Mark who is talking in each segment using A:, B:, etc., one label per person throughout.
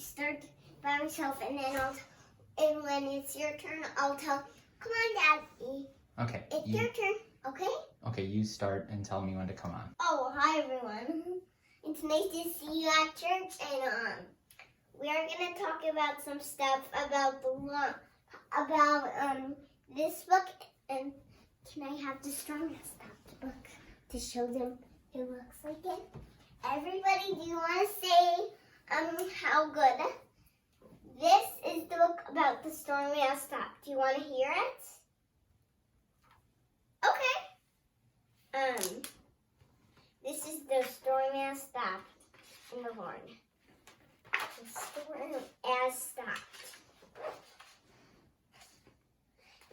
A: start by myself, and then and when it's your turn, I'll tell. Come on, Daddy.
B: Okay.
A: It's your turn, okay?
B: Okay, you start and tell me when to come on.
A: Oh, hi everyone. It's nice to see you at church, and we are gonna talk about some stuff about this book. And can I have the strongest book to show them who looks like it? Everybody, do you want to say how good? This is the book about the storm we have stopped. Do you want to hear it? Okay. This is the storm has stopped in the horn. The storm has stopped.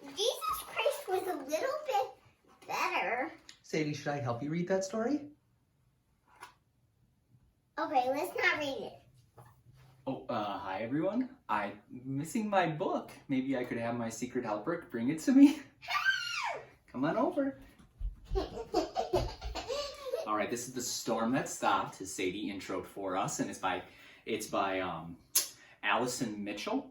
A: Jesus Christ was a little bit better.
B: Sadie, should I help you read that story?
A: Okay, let's not read it.
B: Oh, hi everyone. I'm missing my book. Maybe I could have my secret helper bring it to me. Come on over. All right, this is The Storm That Stopped, as Sadie introed for us, and it's by Alison Mitchell,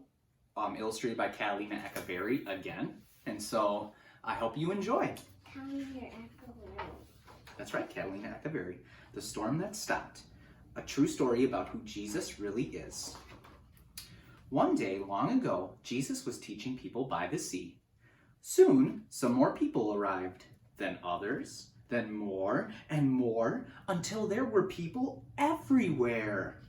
B: illustrated by Catalina Echeverri again. And so I hope you enjoy.
A: Catalina Echeverri.
B: That's right, Catalina Echeverri. The Storm That Stopped, a true story about who Jesus really is. One day, long ago, Jesus was teaching people by the sea. Soon, some more people arrived, then others, then more and more, until there were people everywhere.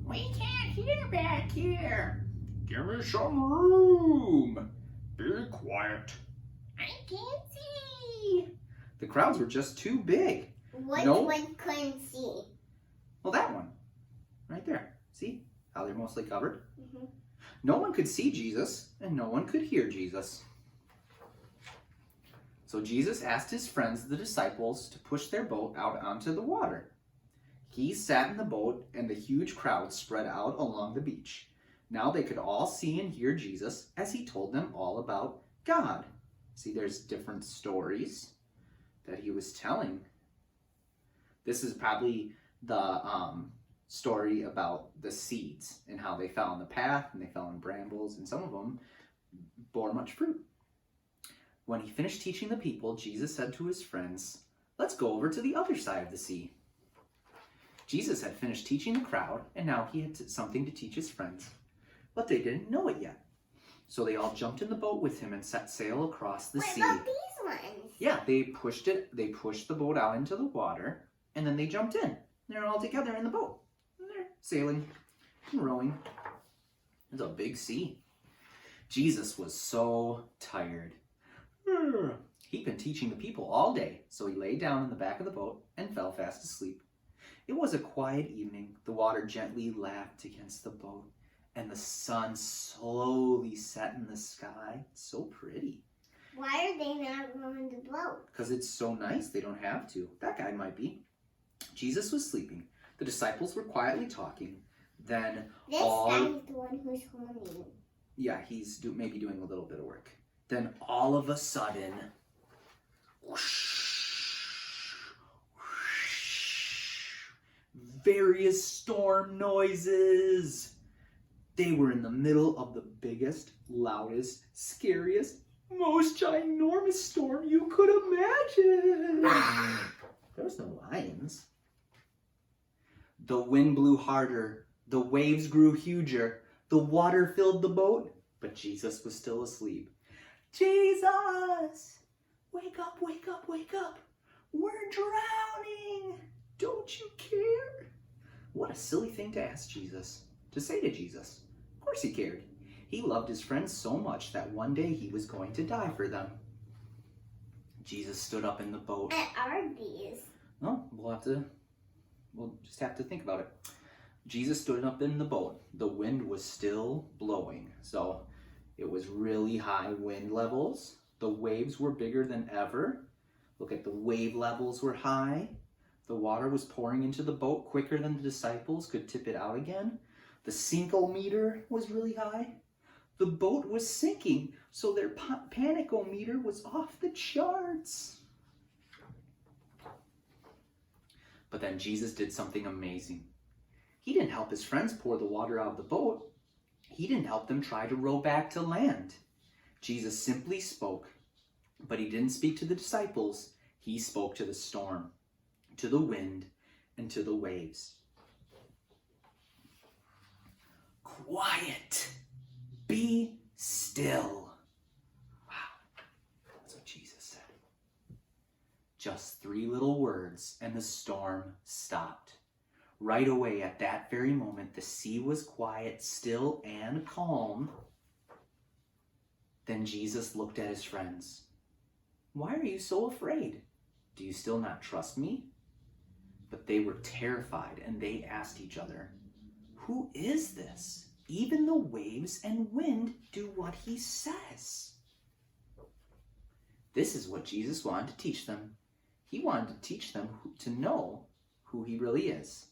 B: We can't hear back here. Give me some room. Be quiet. I can't see. The crowds were just too big.
A: Which one couldn't see?
B: Well, that one. Right there. See how they're mostly covered?
A: Mm-hmm.
B: No one could see Jesus, and no one could hear Jesus. So Jesus asked his friends, the disciples, to push their boat out onto the water. He sat in the boat, and the huge crowd spread out along the beach. Now they could all see and hear Jesus as he told them all about God. See, there's different stories that he was telling. This is probably the story about the seeds and how they fell in the path, and they fell in brambles, and some of them bore much fruit. When he finished teaching the people, Jesus said to his friends, "Let's go over to the other side of the sea." Jesus had finished teaching the crowd, and now he had something to teach his friends, but they didn't know it yet. So they all jumped in the boat with him and set sail across the sea.
A: What about these ones?
B: Yeah, they pushed the boat out into the water, and then they jumped in. They're all together in the boat. And they're sailing and rowing. It's a big sea. Jesus was so tired. He'd been teaching the people all day, so he lay down in the back of the boat and fell fast asleep. It was a quiet evening. The water gently lapped against the boat, and the sun slowly set in the sky. So pretty.
A: Why are they not rowing the boat?
B: Because it's so nice, they don't have to. That guy might be. Jesus was sleeping. The disciples were quietly talking. Then
A: this guy is the one who's holding.
B: Yeah, he's maybe doing a little bit of work. Then all of a sudden, whoosh, whoosh, various storm noises. They were in the middle of the biggest, loudest, scariest, most ginormous storm you could imagine. There was no lions. The wind blew harder. The waves grew huger. The water filled the boat, but Jesus was still asleep. Jesus! Wake up, wake up, wake up! We're drowning! Don't you care? What a silly thing to ask Jesus, to say to Jesus. Of course he cared. He loved his friends so much that one day he was going to die for them. Jesus stood up in the boat.
A: And are these?
B: No, we'll just have to think about it. Jesus stood up in the boat. The wind was still blowing, so it was really high wind levels. The waves were bigger than ever. Look at the wave levels were high. The water was pouring into the boat quicker than the disciples could tip it out again. The sinkometer was really high. The boat was sinking, so their panicometer was off the charts. But then Jesus did something amazing. He didn't help his friends pour the water out of the boat. He didn't help them try to row back to land. Jesus simply spoke, but he didn't speak to the disciples. He spoke to the storm, to the wind, and to the waves. Quiet. Be still. Wow, that's what Jesus said. Just 3 little words, and the storm stopped. Right away, at that very moment, the sea was quiet, still, and calm. Then Jesus looked at his friends. Why are you so afraid? Do you still not trust me? But they were terrified, and they asked each other, who is this? Even the waves and wind do what he says. This is what Jesus wanted to teach them. He wanted to teach them to know who he really is.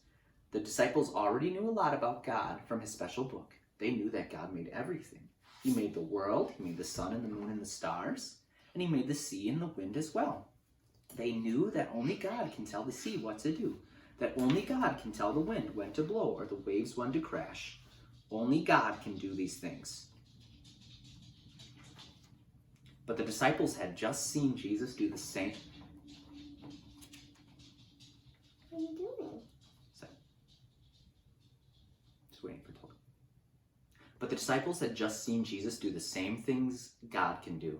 B: The disciples already knew a lot about God from his special book. They knew that God made everything. He made the world, he made the sun and the moon and the stars, and he made the sea and the wind as well. They knew that only God can tell the sea what to do, that only God can tell the wind when to blow or the waves when to crash. Only God can do these things. But the disciples had just seen Jesus do the same.
A: What are you doing?
B: Just waiting for total. But the disciples had just seen Jesus do the same things God can do.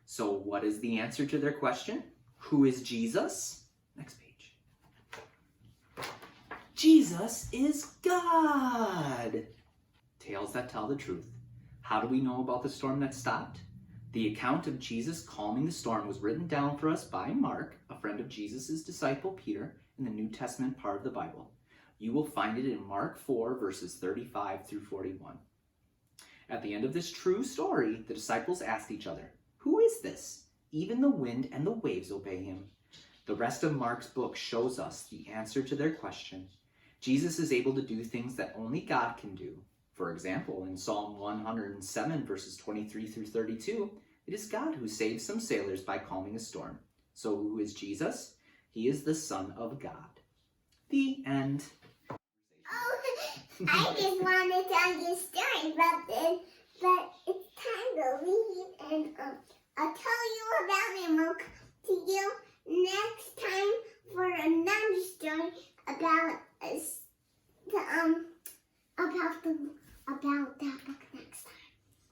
B: So what is the answer to their question? Who is Jesus? Next page. Jesus is God. Tales that tell the truth. How do we know about the storm that stopped? The account of Jesus calming the storm was written down for us by Mark, a friend of Jesus' disciple Peter, in the New Testament part of the Bible. You will find it in Mark 4, verses 35 through 41. At the end of this true story, the disciples asked each other, who is this? Even the wind and the waves obey him. The rest of Mark's book shows us the answer to their question. Jesus is able to do things that only God can do. For example, in Psalm 107, verses 23 through 32, it is God who saves some sailors by calming a storm. So who is Jesus? He is the Son of God. The end.
A: Oh, I just wanted to tell you a story about this, but it's time to leave, and I'll tell you about it, and we'll come to you next time for another story about that book next time.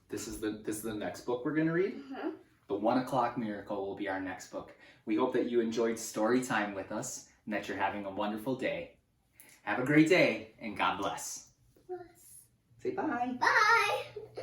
B: This is the next book we're going to read?
A: Mm-hmm.
B: The 1 O'Clock Miracle will be our next book. We hope that you enjoyed story time with us and that you're having a wonderful day. Have a great day and God bless.
A: Yes.
B: Say bye.
A: Bye.